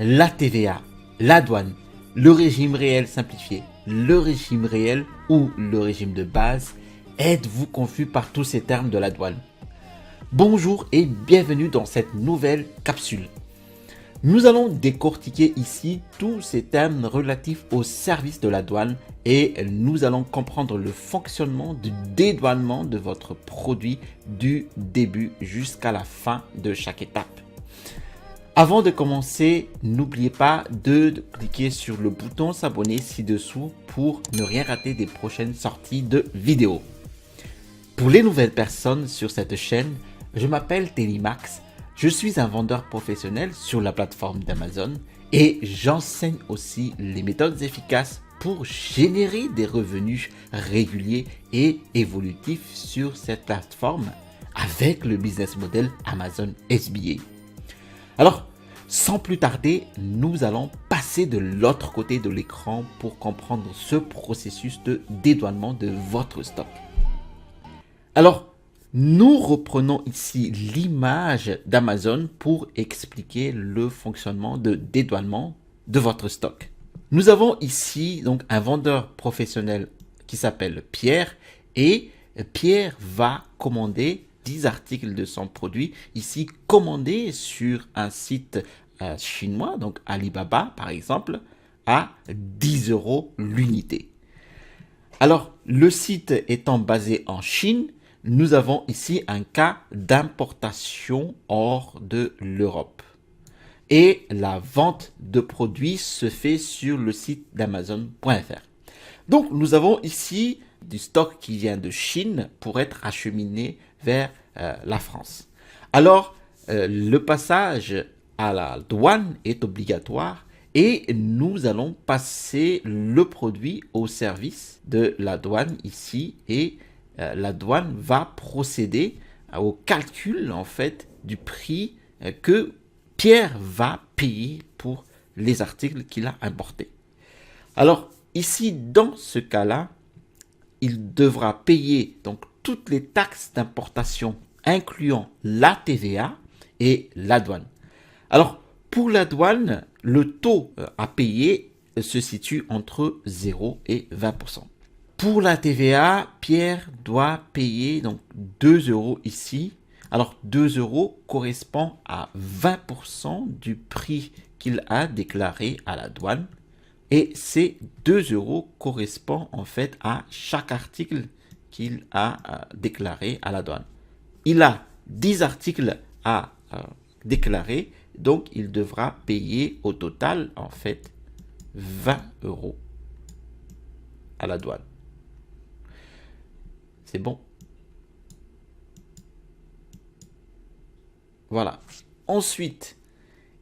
la TVA, la douane, le régime réel simplifié, le régime réel ou le régime de base. Êtes-vous confus par tous ces termes de la douane? Bonjour et bienvenue dans cette nouvelle capsule. Nous allons décortiquer ici tous ces termes relatifs au service de la douane et nous allons comprendre le fonctionnement du dédouanement de votre produit du début jusqu'à la fin de chaque étape. Avant de commencer, n'oubliez pas de cliquer sur le bouton s'abonner ci-dessous pour ne rien rater des prochaines sorties de vidéos. Pour les nouvelles personnes sur cette chaîne, je m'appelle Telimax. Je suis un vendeur professionnel sur la plateforme d'Amazon et j'enseigne aussi les méthodes efficaces pour générer des revenus réguliers et évolutifs sur cette plateforme avec le business model Amazon FBA. Alors, sans plus tarder, nous allons passer de l'autre côté de l'écran pour comprendre ce processus de dédouanement de votre stock. Alors, nous reprenons ici l'image d'Amazon pour expliquer le fonctionnement de dédouanement de votre stock. Nous avons ici donc un vendeur professionnel qui s'appelle Pierre et Pierre va commander 10 articles de son produit, ici commandés sur un site chinois, donc Alibaba par exemple, à 10 € l'unité. Alors, le site étant basé en Chine, nous avons ici un cas d'importation hors de l'Europe. Et la vente de produits se fait sur le site d'Amazon.fr. Donc, nous avons ici du stock qui vient de Chine pour être acheminé vers la France. Alors, le passage à la douane est obligatoire et nous allons passer le produit au service de la douane ici et la douane va procéder au calcul en fait du prix que Pierre va payer pour les articles qu'il a importés. Alors ici dans ce cas-là, il devra payer donc toutes les taxes d'importation incluant la TVA et la douane. Alors pour la douane, le taux à payer se situe entre 0 et 20%. Pour la TVA, Pierre doit payer donc 2 € ici. Alors 2 € correspond à 20% du prix qu'il a déclaré à la douane. Et ces 2 € correspondent en fait à chaque article qu'il a déclaré à la douane. Il a 10 articles à déclarer, donc il devra payer au total en fait 20 € à la douane. C'est bon. Voilà. Ensuite,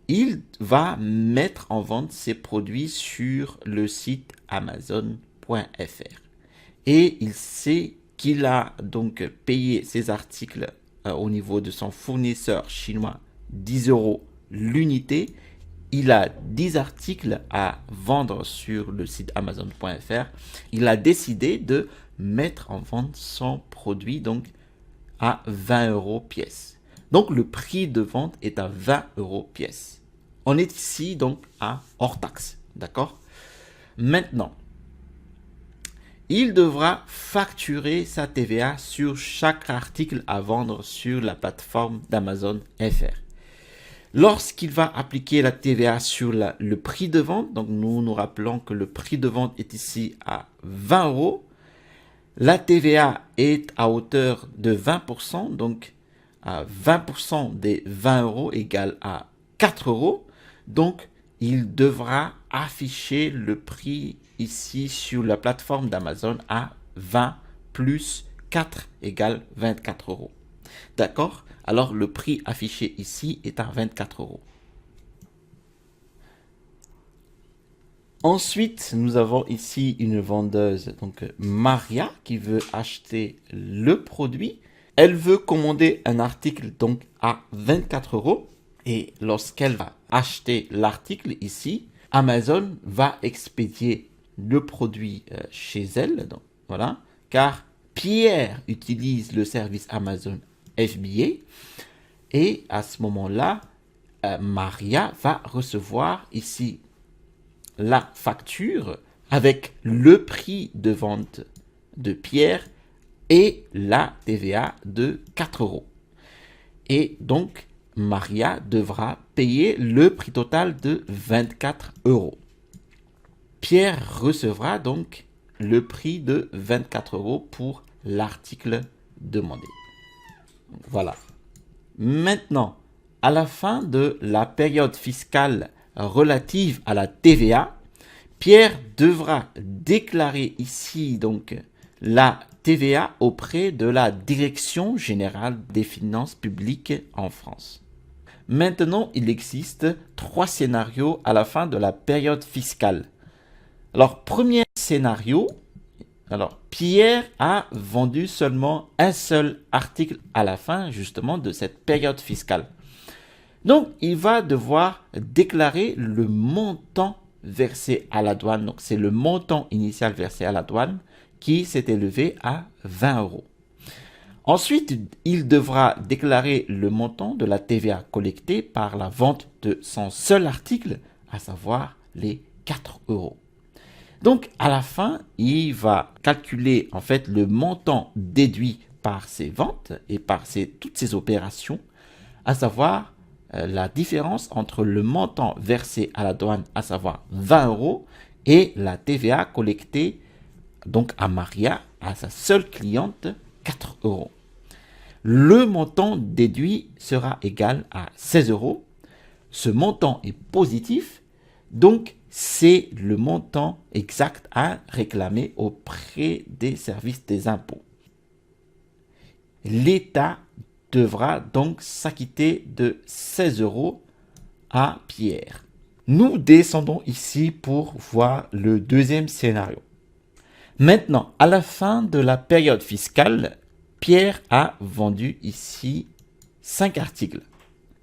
il va mettre en vente ses produits sur le site Amazon.fr. Et il sait qu'il a donc payé ses articles au niveau de son fournisseur chinois 10 € l'unité. Il a 10 articles à vendre sur le site Amazon.fr. Il a décidé de mettre en vente son produit donc à 20 € pièce. Donc le prix de vente est à 20 € pièce. On est ici donc à hors taxe, d'accord? Maintenant, il devra facturer sa TVA sur chaque article à vendre sur la plateforme d'Amazon FR. Lorsqu'il va appliquer la TVA sur le prix de vente, donc nous rappelons que le prix de vente est ici à 20 €, la TVA est à hauteur de 20%, donc à 20% des 20 € égale à 4 €. Donc, il devra afficher le prix ici sur la plateforme d'Amazon à 20 plus 4 égale 24 €. D'accord? Alors, le prix affiché ici est à 24 €. Ensuite, nous avons ici une vendeuse, donc Maria, qui veut acheter le produit. Elle veut commander un article donc à 24 € et lorsqu'elle va acheter l'article ici, Amazon va expédier le produit chez elle, donc voilà, car Pierre utilise le service Amazon FBA et à ce moment-là, Maria va recevoir ici la facture avec le prix de vente de Pierre et la TVA de 4 euros. Et donc, Maria devra payer le prix total de 24 euros. Pierre recevra donc le prix de 24 euros pour l'article demandé. Voilà. Maintenant, à la fin de la période fiscale relative à la TVA, Pierre devra déclarer ici donc la TVA auprès de la Direction générale des finances publiques en France. Maintenant, il existe 3 scénarios à la fin de la période fiscale. Alors, premier scénario, Pierre a vendu seulement un seul article à la fin justement de cette période fiscale. Donc, il va devoir déclarer le montant versé à la douane. Donc, c'est le montant initial versé à la douane qui s'est élevé à 20 euros. Ensuite, il devra déclarer le montant de la TVA collectée par la vente de son seul article, à savoir les 4 euros. Donc, à la fin, il va calculer en fait le montant déduit par ses ventes et par toutes ses opérations, à savoir la différence entre le montant versé à la douane, à savoir 20 euros, et la TVA collectée donc à Maria, à sa seule cliente, 4 euros. Le montant déduit sera égal à 16 euros. Ce montant est positif, donc c'est le montant exact à réclamer auprès des services des impôts. L'État devra donc s'acquitter de 16 euros à Pierre. Nous descendons ici pour voir le deuxième scénario. Maintenant, à la fin de la période fiscale, Pierre a vendu ici 5 articles.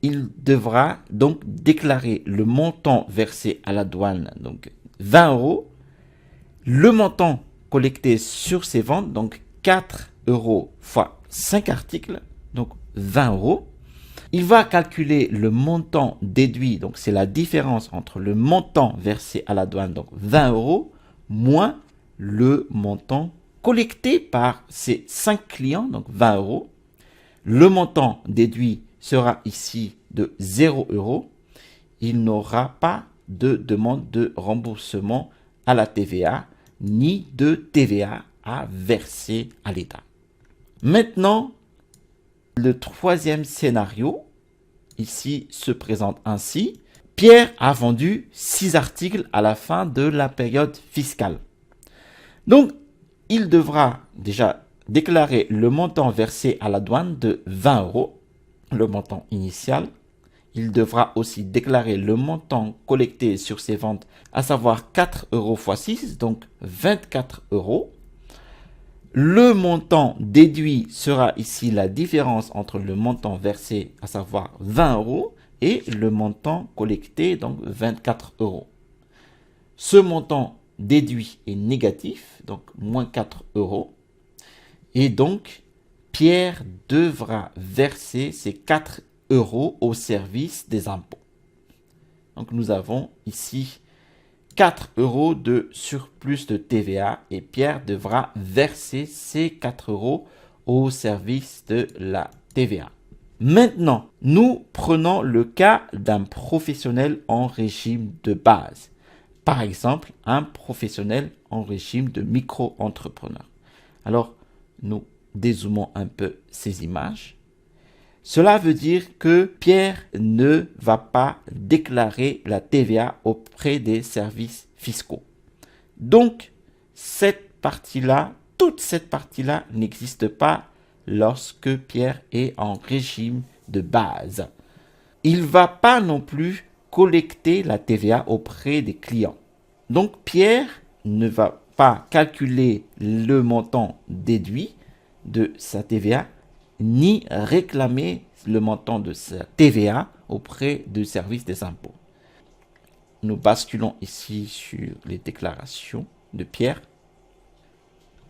Il devra donc déclarer le montant versé à la douane, donc 20 euros, le montant collecté sur ses ventes, donc 4 euros fois 5 articles, donc 20 euros. Il va calculer le montant déduit, donc c'est la différence entre le montant versé à la douane, donc 20 euros, moins le montant collecté par ses 5 clients, donc 20 euros. Le montant déduit sera ici de 0 euros. Il n'aura pas de demande de remboursement à la TVA, ni de TVA à verser à l'État. Maintenant, le troisième scénario, ici, se présente ainsi. Pierre a vendu 6 articles à la fin de la période fiscale. Donc, il devra déjà déclarer le montant versé à la douane de 20 euros, le montant initial. Il devra aussi déclarer le montant collecté sur ses ventes, à savoir 4 euros x 6, donc 24 euros. Le montant déduit sera ici la différence entre le montant versé, à savoir 20 euros, et le montant collecté, donc 24 euros. Ce montant déduit est négatif, donc moins 4 euros. Et donc, Pierre devra verser ces 4 euros au service des impôts. Donc, nous avons ici 4 euros de surplus de TVA et Pierre devra verser ces 4 euros au service de la TVA. Maintenant, nous prenons le cas d'un professionnel en régime de base. Par exemple, un professionnel en régime de micro-entrepreneur. Alors, nous dézoomons un peu ces images. Cela veut dire que Pierre ne va pas déclarer la TVA auprès des services fiscaux. Donc, cette partie-là, toute cette partie-là n'existe pas lorsque Pierre est en régime de base. Il ne va pas non plus collecter la TVA auprès des clients. Donc, Pierre ne va pas calculer le montant déduit de sa TVA ni réclamer le montant de sa TVA auprès du service des impôts. Nous basculons ici sur les déclarations de Pierre.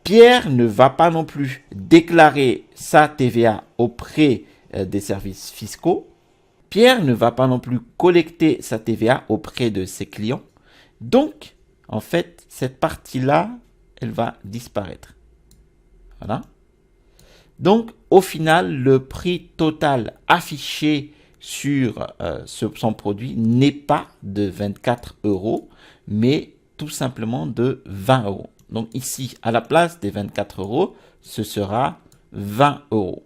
Pierre ne va pas non plus déclarer sa TVA auprès des services fiscaux. Pierre ne va pas non plus collecter sa TVA auprès de ses clients. Donc, en fait, cette partie-là, elle va disparaître. Voilà. Donc, au final, le prix total affiché sur son produit n'est pas de 24 €, mais tout simplement de 20 €. Donc ici, à la place des 24 €, ce sera 20 €.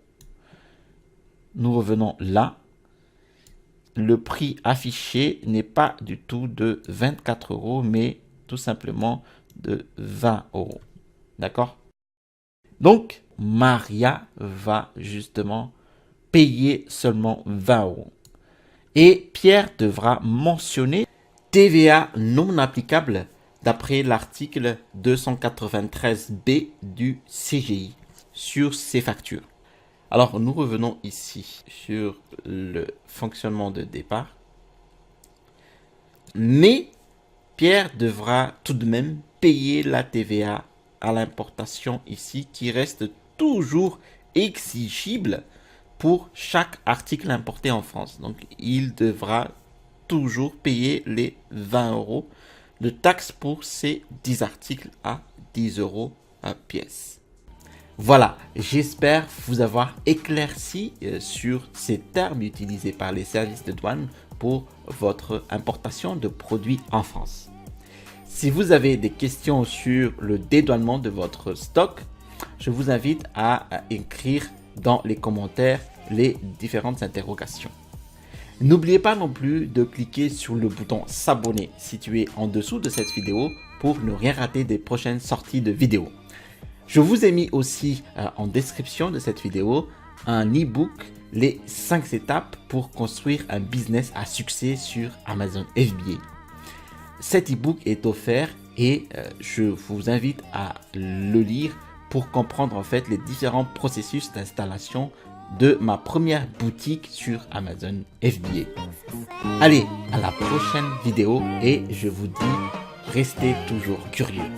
Nous revenons là. Le prix affiché n'est pas du tout de 24 €, mais tout simplement de 20 €. D'accord? Donc, Maria va justement payer seulement 20 €. Et Pierre devra mentionner TVA non applicable d'après l'article 293B du CGI sur ses factures. Alors, nous revenons ici sur le fonctionnement de départ. Mais Pierre devra tout de même payer la TVA à l'importation ici qui reste toujours exigible pour chaque article importé en France. Donc, il devra toujours payer les 20 € de taxe pour ces 10 articles à 10 € à pièce. Voilà, j'espère vous avoir éclairci sur ces termes utilisés par les services de douane pour votre importation de produits en France. Si vous avez des questions sur le dédouanement de votre stock, je vous invite à écrire dans les commentaires les différentes interrogations. N'oubliez pas non plus de cliquer sur le bouton s'abonner situé en dessous de cette vidéo pour ne rien rater des prochaines sorties de vidéos. Je vous ai mis aussi en description de cette vidéo un e-book, les 5 étapes pour construire un business à succès sur Amazon FBA. Cet e-book est offert et je vous invite à le lire pour comprendre en fait les différents processus d'installation de ma première boutique sur Amazon FBA. Allez, à la prochaine vidéo et je vous dis, restez toujours curieux.